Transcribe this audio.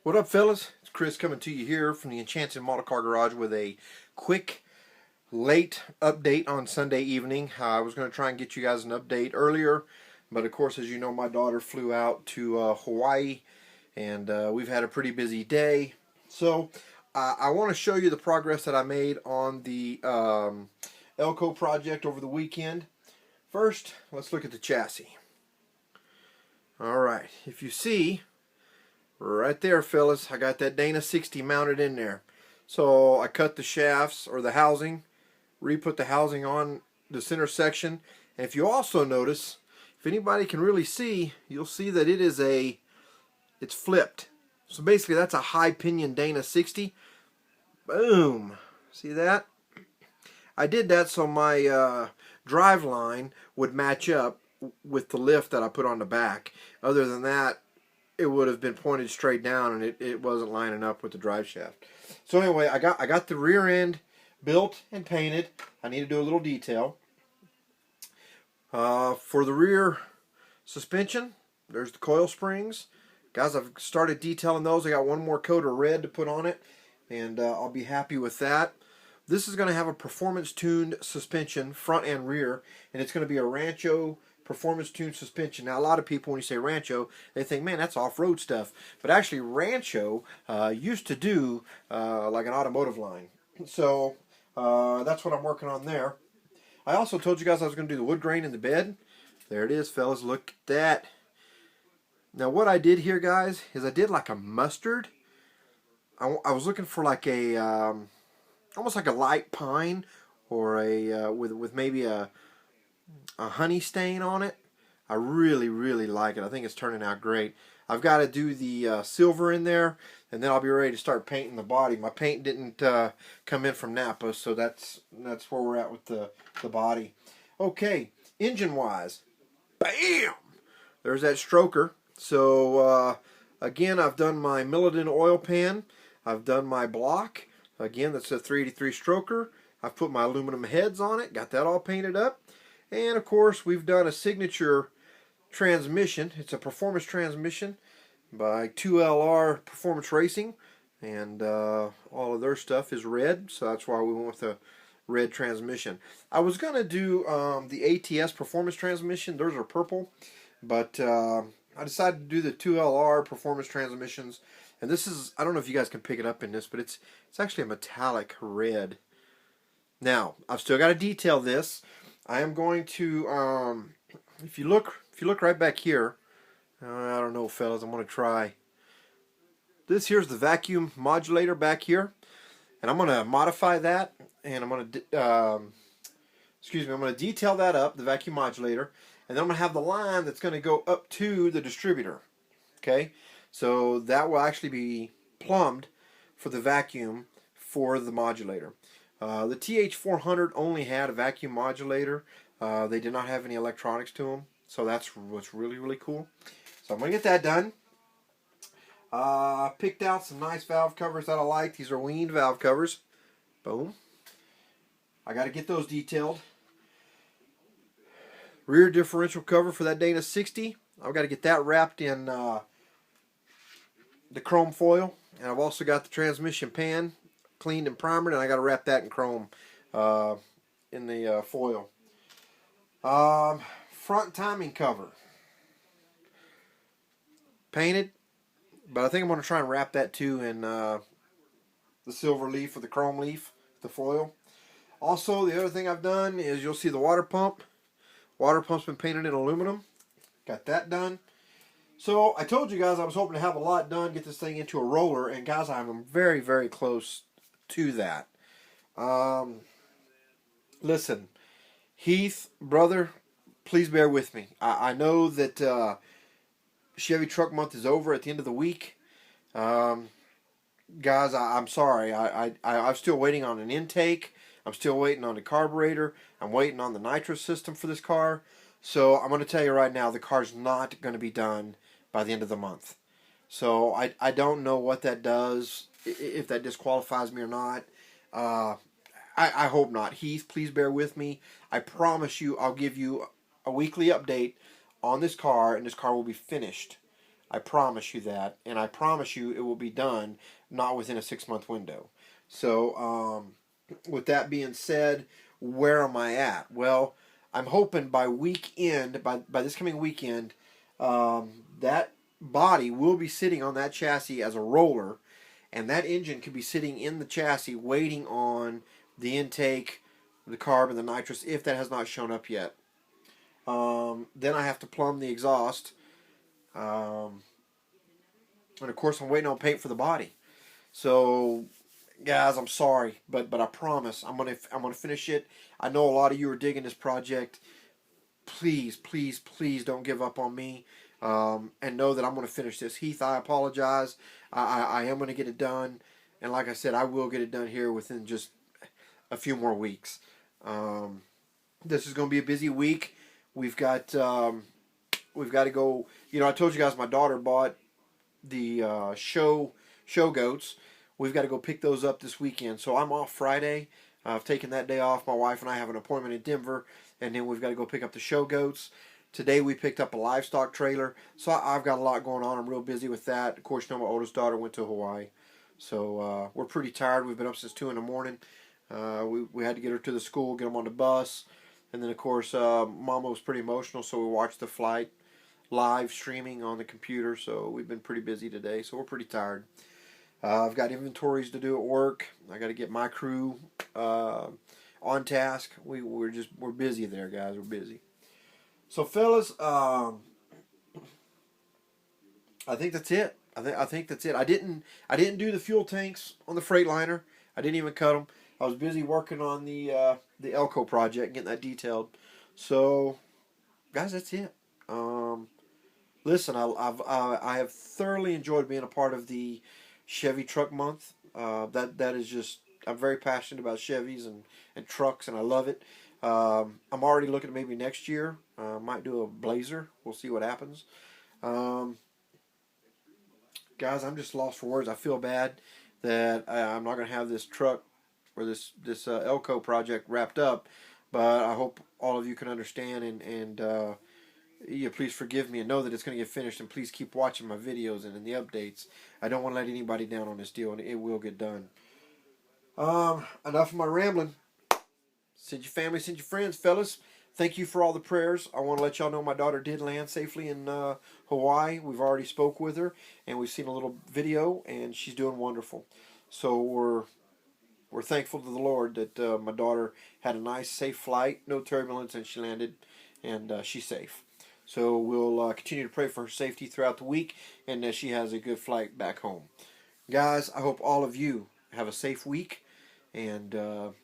What up, fellas? It's Chris coming to you here from the Enchanted Model Car Garage with a quick, late update on Sunday evening. I was going to try and get you guys an update earlier, but of course, as you know, my daughter flew out to Hawaii, and we've had a pretty busy day. So, I want to show you the progress that I made on the Elco project over the weekend. First, let's look at the chassis. Alright, if you see, right there, fellas, I got that Dana 60 mounted in there. So I cut the shafts, or the housing, re-put the housing on the center section. And if you also notice, if anybody can really see, you'll see that it's flipped. So basically that's a high pinion Dana 60. Boom. See that? I did that so my drive line would match up with the lift that I put on the back. Other than that, it would have been pointed straight down, and it wasn't lining up with the drive shaft. So anyway, I got the rear end built and painted. I need to do a little detail. For the rear suspension, there's the coil springs. Guys, I've started detailing those. I got one more coat of red to put on it, and I'll be happy with that. This is going to have a performance-tuned suspension, front and rear, and it's going to be a Rancho performance-tuned suspension. Now, a lot of people, when you say Rancho, they think, man, that's off-road stuff. But actually, Rancho used to do like an automotive line. So that's what I'm working on there. I also told you guys I was going to do the wood grain in the bed. There it is, fellas. Look at that. Now, what I did here, guys, is I did like a mustard. I was looking for like a almost like a light pine, or a with maybe a honey stain on it. I really like it. I think it's turning out great. I've got to do the silver in there, and then I'll be ready to start painting the body. My paint didn't come in from Napa, so that's where we're at with the body. Okay, engine wise, bam! There's that stroker. So again, I've done my Milledin oil pan. I've done my block. Again, that's a 383 stroker. I've put my aluminum heads on it. Got that all painted up. And of course, we've done a signature transmission. It's a performance transmission by 2LR Performance Racing, and all of their stuff is red, so that's why we went with a red transmission. I was going to do the ATS Performance transmission. Those are purple, but I decided to do the 2LR Performance transmissions, and this is, I don't know if you guys can pick it up in this, but it's actually a metallic red. Now, I've still got to detail this. I am going to, if you look right back here, I don't know, fellas, I'm going to try. This here's the vacuum modulator back here, and I'm going to modify that, and I'm going to, I'm going to detail that up, the vacuum modulator, and then I'm going to have the line that's going to go up to the distributor. Okay, so that will actually be plumbed for the vacuum for the modulator. The TH400 only had a vacuum modulator. They did not have any electronics to them, so that's what's really cool. So I'm going to get that done. Picked out some nice valve covers that I like. These are weaned valve covers. Boom. I got to get those detailed. Rear differential cover for that Dana 60. I've got to get that wrapped in the chrome foil. And I've also got the transmission pan cleaned and primered, and I got to wrap that in chrome in the foil. Front timing cover painted, but I think I'm going to try and wrap that too in the silver leaf or the chrome leaf, the foil. Also, the other thing I've done is you'll see the water pump. Water pump's been painted in aluminum. Got that done. So I told you guys I was hoping to have a lot done, get this thing into a roller, and guys, I'm very close to that. Listen, Heath, brother, please bear with me. I know that Chevy Truck Month is over at the end of the week. Guys, I'm sorry. I'm still waiting on an intake. I'm still waiting on the carburetor. I'm waiting on the nitrous system for this car. So I'm going to tell you right now, the car's not going to be done by the end of the month. So I don't know what that does, if that disqualifies me or not. I hope not. Heath, please bear with me. I promise you I'll give you a weekly update on this car, and this car will be finished I promise you that, and I promise you it will be done not within a 6-month window. So, with that being said, where am I at? Well, I'm hoping by weekend, by this coming weekend, that body will be sitting on that chassis as a roller, and that engine could be sitting in the chassis waiting on the intake, the carb, and the nitrous if that has not shown up yet. Then I have to plumb the exhaust. And of course, I'm waiting on paint for the body. So, guys, I'm sorry, but I promise I'm gonna finish it. I know a lot of you are digging this project. Please, please, please don't give up on me. And know that I'm gonna finish this. Heath, I apologize. I am gonna get it done, and like I said, I will get it done here within just a few more weeks. This is gonna be a busy week. We've got to go. You know, I told you guys my daughter bought the show goats. We've got to go pick those up this weekend. So I'm off Friday. I've taken that day off. My wife and I have an appointment in Denver, and then we've got to go pick up the show goats. Today we picked up a livestock trailer. So I've got a lot going on. I'm real busy with that. Of course, you know, my oldest daughter went to Hawaii. So we're pretty tired. We've been up since 2 in the morning. We had to get her to the school, get them on the bus. And then, of course, Mama was pretty emotional, so we watched the flight live streaming on the computer. So we've been pretty busy today. So we're pretty tired. I've got inventories to do at work. I got to get my crew on task. We're busy there, guys. We're busy. So, fellas, I think that's it. I think that's it. I didn't do the fuel tanks on the Freightliner. I didn't even cut them. I was busy working on the Elco project, getting that detailed. So, guys, that's it. Listen, I have thoroughly enjoyed being a part of the Chevy Truck Month. That is just, I'm very passionate about Chevys and trucks, and I love it. I'm already looking at maybe next year. Might do a Blazer. We'll see what happens. Guys, I'm just lost for words. I feel bad that I'm not going to have this truck or this Elco project wrapped up, but I hope all of you can understand and yeah, please forgive me and know that it's going to get finished, and please keep watching my videos and the updates. I don't want to let anybody down on this deal, and it will get done. Enough of my rambling. Send your family, send your friends, fellas. Thank you for all the prayers. I want to let y'all know my daughter did land safely in Hawaii. We've already spoke with her, and we've seen a little video, and she's doing wonderful. So we're thankful to the Lord that my daughter had a nice, safe flight, no turbulence, and she landed, and she's safe. So we'll continue to pray for her safety throughout the week, and that she has a good flight back home. Guys, I hope all of you have a safe week, and